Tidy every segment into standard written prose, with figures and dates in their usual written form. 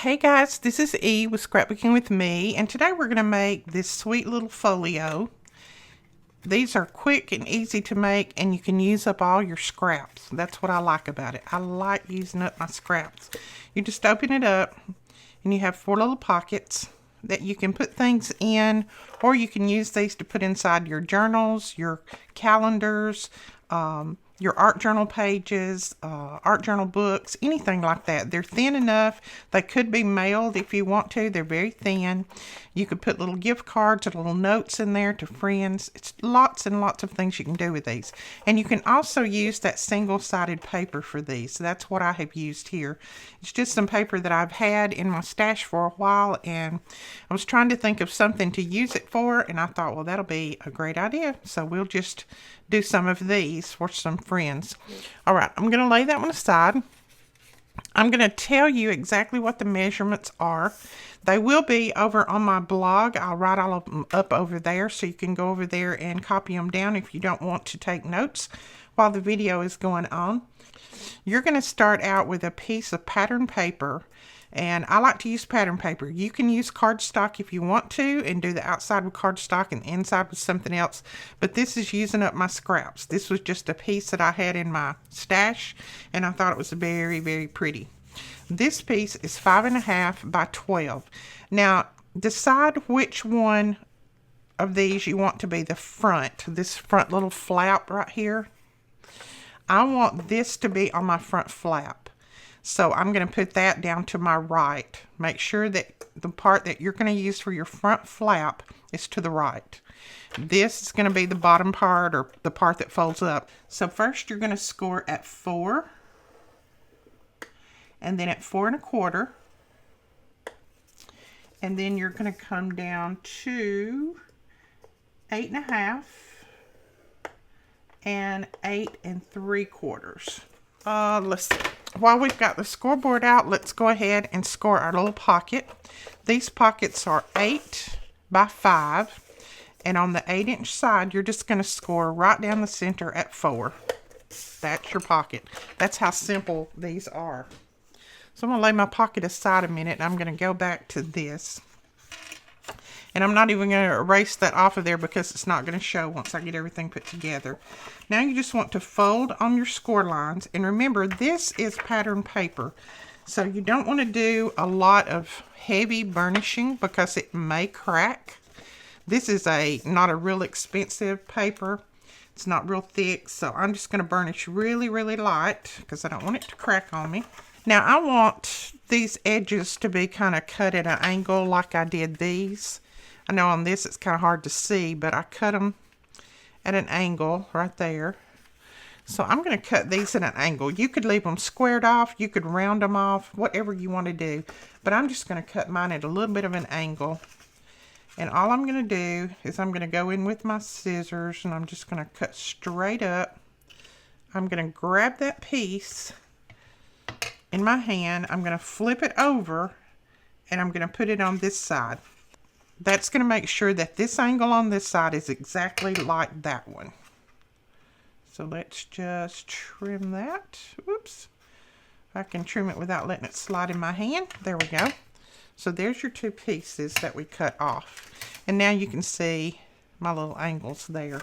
Hey guys, this is E with Scrapbooking with Me, and today we're going to make this sweet little folio. These are quick and easy to make, and you can use up all your scraps. That's what I like about it. I like using up my scraps. You just open it up, and you have 4 little pockets that you can put things in, or you can use these to put inside your journals, your calendars, your art journal pages, art journal books, anything like that. They're thin enough. They could be mailed if you want to. They're very thin. You could put little gift cards or little notes in there to friends. It's lots and lots of things you can do with these. And you can also use that single-sided paper for these. So that's what I have used here. It's just some paper that I've had in my stash for a while, and I was trying to think of something to use it for, and I thought, well, that'll be a great idea. So we'll just do some of these for some friends. All right, I'm going to lay that one aside. I'm going to tell you exactly what the measurements are. They will be over on my blog. I'll write all of them up over there, so you can go over there and copy them down if you don't want to take notes while the video is going on. You're going to start out with a piece of pattern paper, and I like to use pattern paper. You can use cardstock if you want to and do the outside with cardstock and the inside with something else, but this is using up my scraps. This was just a piece that I had in my stash, and I thought it was very, very pretty. This piece is 5.5 by 12. Now, decide which one of these you want to be the front, this front little flap right here. I want this to be on my front flap. So I'm going to put that down to my right. Make sure that the part that you're going to use for your front flap is to the right. This is going to be the bottom part, or the part that folds up. So first you're going to score at 4, and then at 4.25, and then you're going to come down to 8.5 and 8.75. Let's see. While we've got the scoreboard out, let's go ahead and score our little pocket. These pockets are 8 by 5, and on the 8-inch side, you're just going to score right down the center at 4. That's your pocket. That's how simple these are. So I'm going to lay my pocket aside a minute, and I'm going to go back to this. And I'm not even going to erase that off of there because it's not going to show once I get everything put together. Now you just want to fold on your score lines. And remember, this is pattern paper. So you don't want to do a lot of heavy burnishing because it may crack. This is not a real expensive paper. It's not real thick. So I'm just going to burnish really, really light because I don't want it to crack on me. Now I want these edges to be kind of cut at an angle like I did these. I know on this it's kind of hard to see, but I cut them at an angle right there. So I'm going to cut these at an angle. You could leave them squared off. You could round them off, whatever you want to do. But I'm just going to cut mine at a little bit of an angle. And all I'm going to do is I'm going to go in with my scissors, and I'm just going to cut straight up. I'm going to grab that piece in my hand. I'm going to flip it over, and I'm going to put it on this side. That's going to make sure that this angle on this side is exactly like that one. So let's just trim that. Oops. I can trim it without letting it slide in my hand. There we go. So there's your 2 pieces that we cut off. And now you can see my little angles there.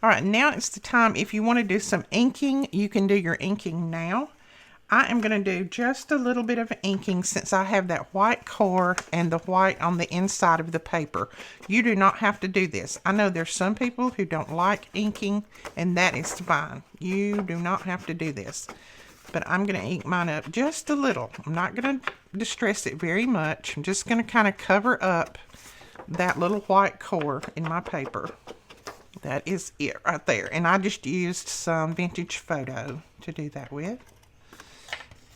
All right, now it's the time. If you want to do some inking, you can do your inking now. I am going to do just a little bit of inking since I have that white core and the white on the inside of the paper. You do not have to do this. I know there's some people who don't like inking, and that is fine. You do not have to do this. But I'm going to ink mine up just a little. I'm not going to distress it very much. I'm just going to kind of cover up that little white core in my paper. That is it right there. And I just used some vintage photo to do that with.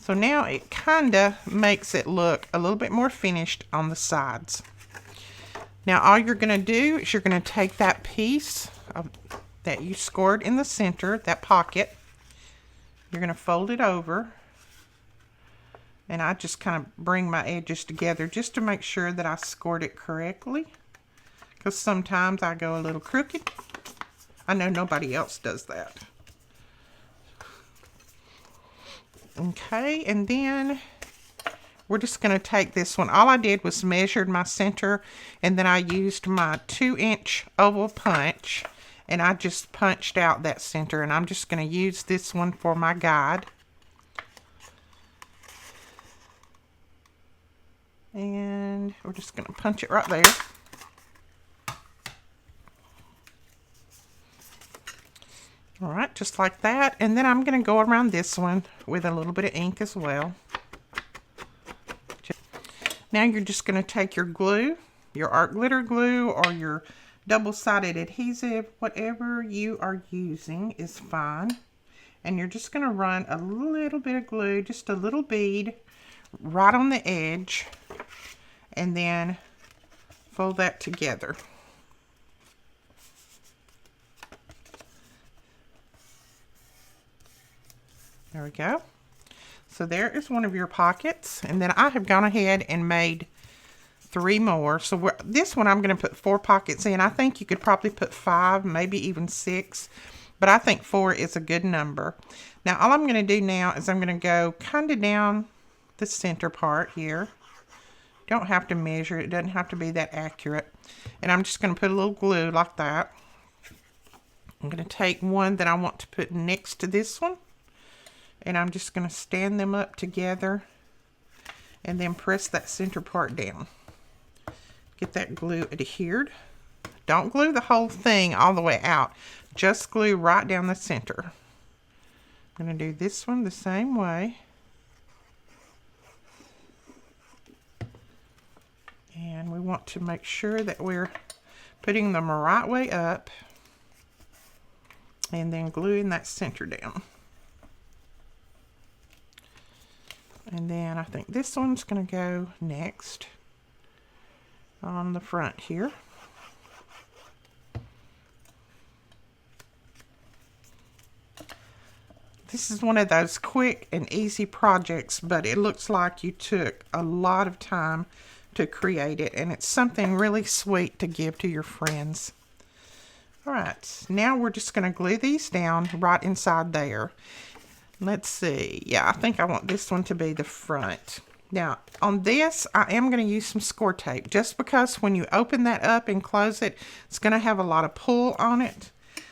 So now it kind of makes it look a little bit more finished on the sides. Now all you're going to do is you're going to take that piece that you scored in the center, that pocket. You're going to fold it over. And I just kind of bring my edges together just to make sure that I scored it correctly. Because sometimes I go a little crooked. I know nobody else does that. Okay, and then we're just going to take this one. All I did was measured my center, and then I used my 2-inch oval punch, and I just punched out that center, and I'm just going to use this one for my guide. And we're just going to punch it right there. All right, just like that. And then I'm going to go around this one with a little bit of ink as well. Now you're just going to take your glue, your art glitter glue, or your double-sided adhesive, whatever you are using is fine. And you're just going to run a little bit of glue, just a little bead, right on the edge, and then fold that together. There we go. So there is one of your pockets, and then I have gone ahead and made 3 more. So this one I'm going to put 4 pockets in. I think you could probably put 5, maybe even 6, but I think 4 is a good number. Now all I'm going to do now is I'm going to go kind of down the center part here. Don't have to measure, it doesn't have to be that accurate. And I'm just going to put a little glue like that. I'm going to take one that I want to put next to this one, and I'm just going to stand them up together and then press that center part down. Get that glue adhered. Don't glue the whole thing all the way out. Just glue right down the center. I'm going to do this one the same way. And we want to make sure that we're putting them the right way up and then gluing that center down. And then I think this one's going to go next on the front here. This is one of those quick and easy projects, but it looks like you took a lot of time to create it, and it's something really sweet to give to your friends. All right, now we're just going to glue these down right inside there. Let's see. Yeah, I think I want this one to be the front. Now, on this, I am going to use some score tape, just because when you open that up and close it, it's going to have a lot of pull on it.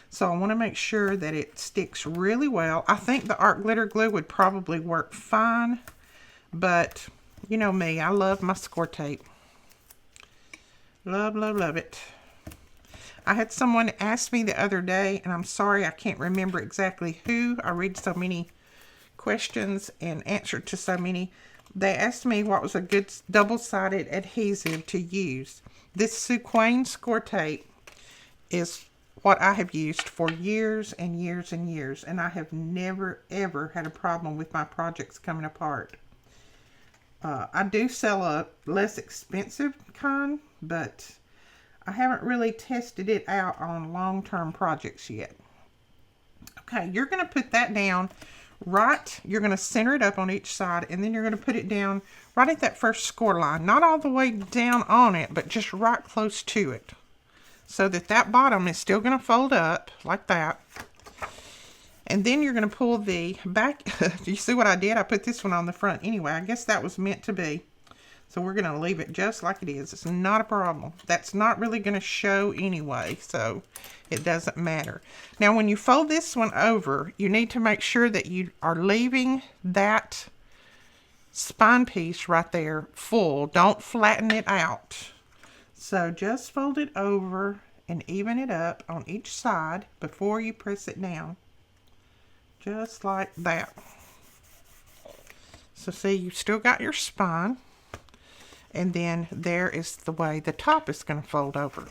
So I want to make sure that it sticks really well. I think the art glitter glue would probably work fine, but you know me, I love my score tape. Love, love, love it. I had someone ask me the other day, and I'm sorry I can't remember exactly who. I read so many questions and answer to so many. They asked me what was a good double-sided adhesive to use. This Suquane score tape is what I have used for years and years and years, and I have never ever had a problem with my projects coming apart. I do sell a less expensive kind, but I haven't really tested it out on long-term projects yet. Okay, you're going to put that down right. You're going to center it up on each side, and then you're going to put it down right at that first score line. Not all the way down on it, but just right close to it, so that that bottom is still going to fold up like that. And then you're going to pull the back. Do you see what I did? I put this one on the front anyway. I guess that was meant to be. So we're going to leave it just like it is. It's not a problem. That's not really going to show anyway, so it doesn't matter. Now, when you fold this one over, you need to make sure that you are leaving that spine piece right there full. Don't flatten it out. So just fold it over and even it up on each side before you press it down. Just like that. So see, you've still got your spine. And then there is the way the top is going to fold over.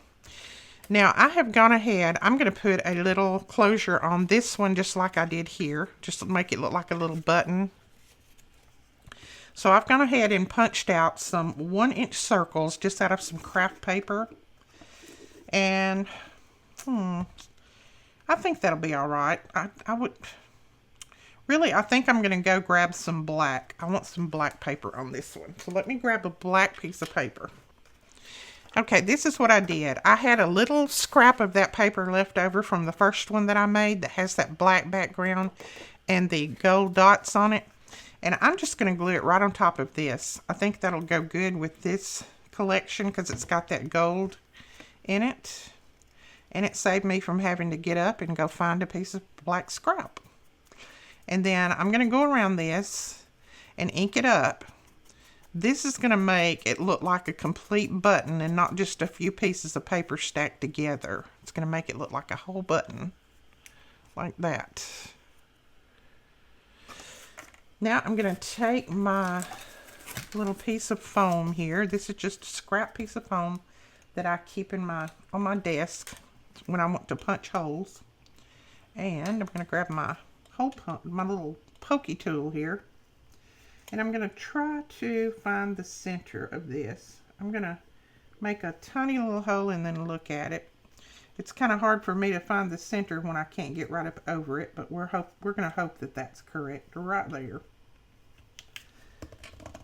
Now I have gone ahead, I'm going to put a little closure on this one just like I did here. Just to make it look like a little button. So I've gone ahead and punched out some 1-inch circles just out of some craft paper. And I think that'll be all right. I think I'm going to go grab some black. I want some black paper on this one. So let me grab a black piece of paper. Okay, this is what I did. I had a little scrap of that paper left over from the first one that I made that has that black background and the gold dots on it. And I'm just going to glue it right on top of this. I think that'll go good with this collection because it's got that gold in it. And it saved me from having to get up and go find a piece of black scrap. And then I'm going to go around this and ink it up. This is going to make it look like a complete button and not just a few pieces of paper stacked together. It's going to make it look like a whole button, like that. Now I'm going to take my little piece of foam here. This is just a scrap piece of foam that I keep in on my desk when I want to punch holes. And I'm going to grab my little pokey tool here, and I'm going to try to find the center of this. I'm going to make a tiny little hole and then look at it. It's kind of hard for me to find the center when I can't get right up over it, but we're going to hope that that's correct right there.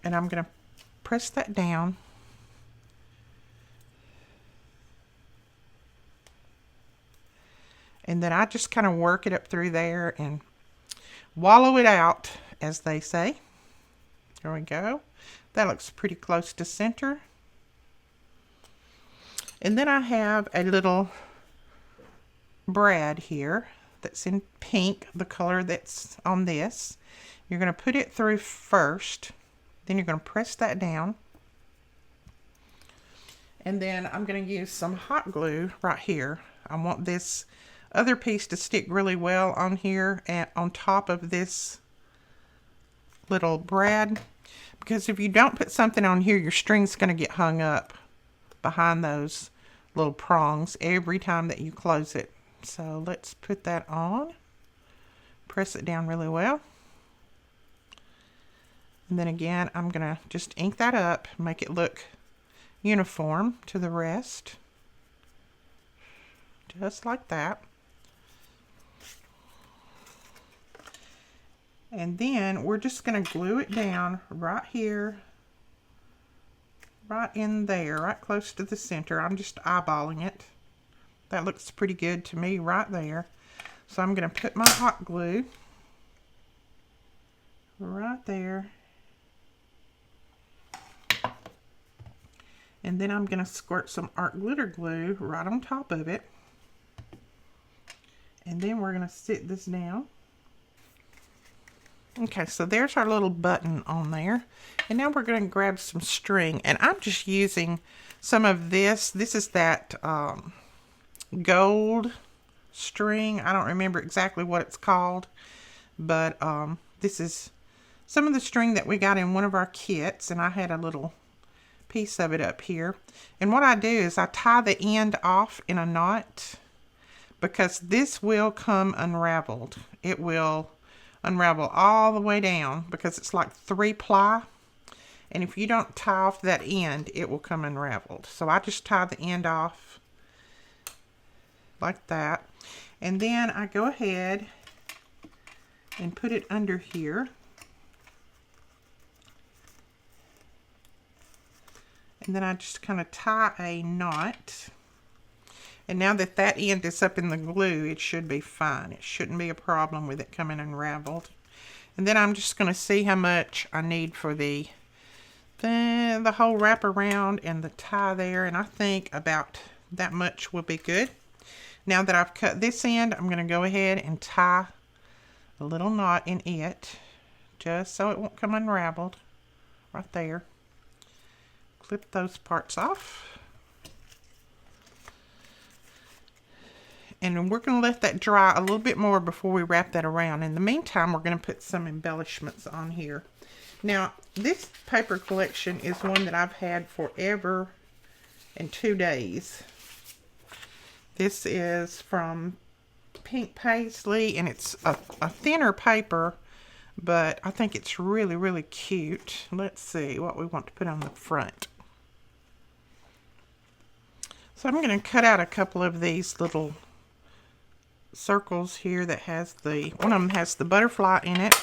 And I'm going to press that down. And then I just kind of work it up through there and wallow it out, as they say. There we go. That looks pretty close to center. And then I have a little brad here that's in pink, the color that's on this. You're going to put it through first. Then you're going to press that down. And then I'm going to use some hot glue right here. I want this other piece to stick really well on here and on top of this little brad, because if you don't put something on here, your string's going to get hung up behind those little prongs every time that you close it. So let's put that on, press it down really well, and then again I'm going to just ink that up, make it look uniform to the rest, just like that. And then we're just going to glue it down right here, right in there, right close to the center. I'm just eyeballing it. That looks pretty good to me right there. So I'm going to put my hot glue right there. And then I'm going to squirt some art glitter glue right on top of it. And then we're going to sit this down. Okay, so there's our little button on there. And now we're going to grab some string. And I'm just using some of this. This is that gold string. I don't remember exactly what it's called. But this is some of the string that we got in one of our kits. And I had a little piece of it up here. And what I do is I tie the end off in a knot, because this will come unraveled. It will unravel all the way down because it's like 3-ply, and if you don't tie off that end, it will come unraveled. So I just tie the end off like that, and then I go ahead and put it under here, and then I just kind of tie a knot. And now that that end is up in the glue, it should be fine. It shouldn't be a problem with it coming unraveled. And then I'm just going to see how much I need for the whole wrap around and the tie there. And I think about that much will be good. Now that I've cut this end, I'm going to go ahead and tie a little knot in it, just so it won't come unraveled right there. Clip those parts off. And we're going to let that dry a little bit more before we wrap that around. In the meantime, we're going to put some embellishments on here. Now, this paper collection is one that I've had forever and 2 days. This is from Pink Paisley, and it's a thinner paper, but I think it's really, really cute. Let's see what we want to put on the front. So I'm going to cut out a couple of these little circles here that has one of them has the butterfly in it,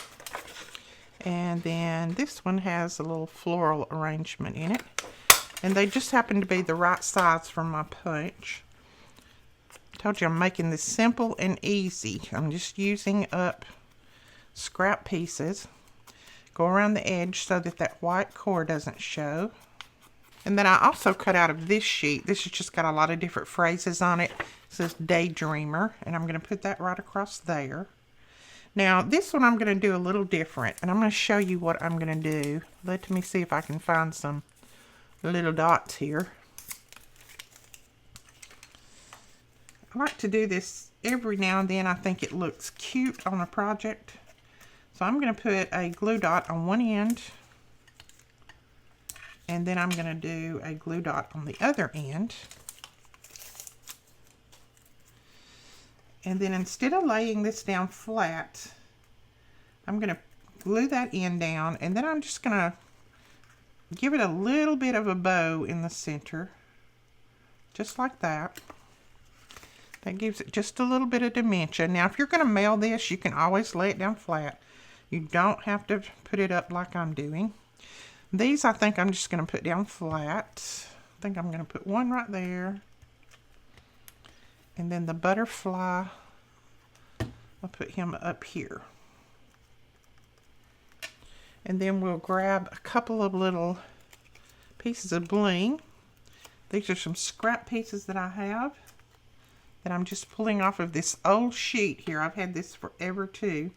and then this one has a little floral arrangement in it, and they just happen to be the right size for my punch. I told you I'm making this simple and easy. I'm just using up scrap pieces. Of Go around the edge so that that white core doesn't show. And then I also cut out of this sheet. This has just got a lot of different phrases on it. It says Daydreamer, and I'm going to put that right across there. Now, this one I'm going to do a little different, and I'm going to show you what I'm going to do. Let me see if I can find some little dots here. I like to do this every now and then. I think it looks cute on a project. So I'm going to put a glue dot on one end, and then I'm going to do a glue dot on the other end. And then instead of laying this down flat, I'm going to glue that end down, and then I'm just going to give it a little bit of a bow in the center, just like that. That gives it just a little bit of dimension. Now, if you're going to mail this, you can always lay it down flat. You don't have to put it up like I'm doing. These, I think I'm just going to put down flat. I think I'm going to put one right there. And then the butterfly, I'll put him up here. And then we'll grab a couple of little pieces of bling. These are some scrap pieces that I have that I'm just pulling off of this old sheet here. I've had this forever too.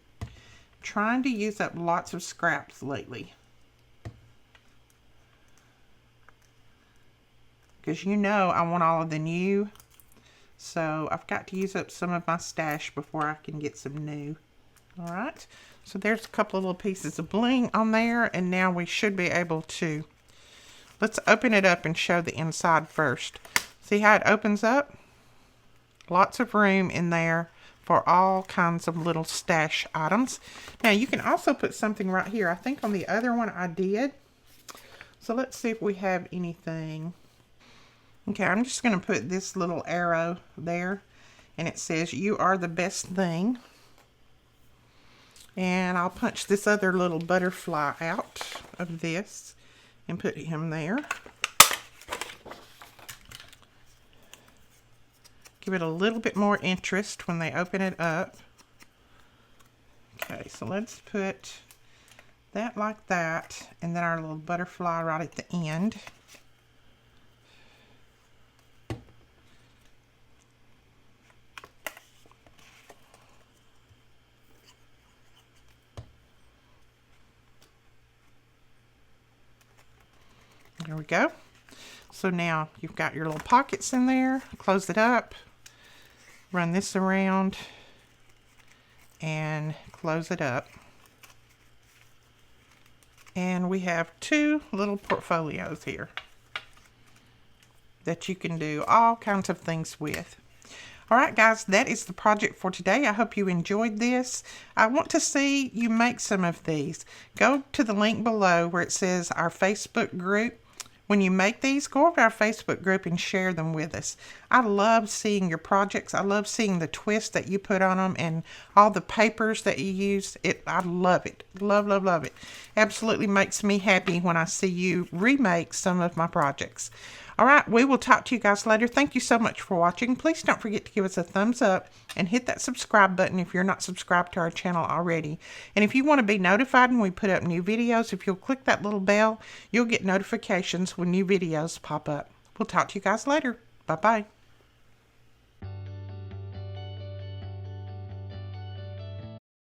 Trying to use up lots of scraps lately. Because you know I want all of the new. So I've got to use up some of my stash before I can get some new. Alright, so there's a couple of little pieces of bling on there, and now we should be able to, let's open it up and show the inside first. See how it opens up? Lots of room in there for all kinds of little stash items. Now you can also put something right here. I think on the other one I did. So let's see if we have anything. Okay, I'm just going to put this little arrow there, and it says, "You are the best thing." And I'll punch this other little butterfly out of this and put him there. Give it a little bit more interest when they open it up. Okay, so let's put that like that, and then our little butterfly right at the end. There we go. So now you've got your little pockets in there. Close it up. Run this around and close it up. And we have two little portfolios here that you can do all kinds of things with. Alright guys, that is the project for today. I hope you enjoyed this. I want to see you make some of these. Go to the link below where it says our Facebook group. When you make these, go over to our Facebook group and share them with us. I love seeing your projects. I love seeing the twist that you put on them and all the papers that you use. I love it. Love, love, love it. Absolutely makes me happy when I see you remake some of my projects. All right, we will talk to you guys later. Thank you so much for watching. Please don't forget to give us a thumbs up and hit that subscribe button if you're not subscribed to our channel already. And if you want to be notified when we put up new videos, if you'll click that little bell, you'll get notifications when new videos pop up. We'll talk to you guys later. Bye-bye.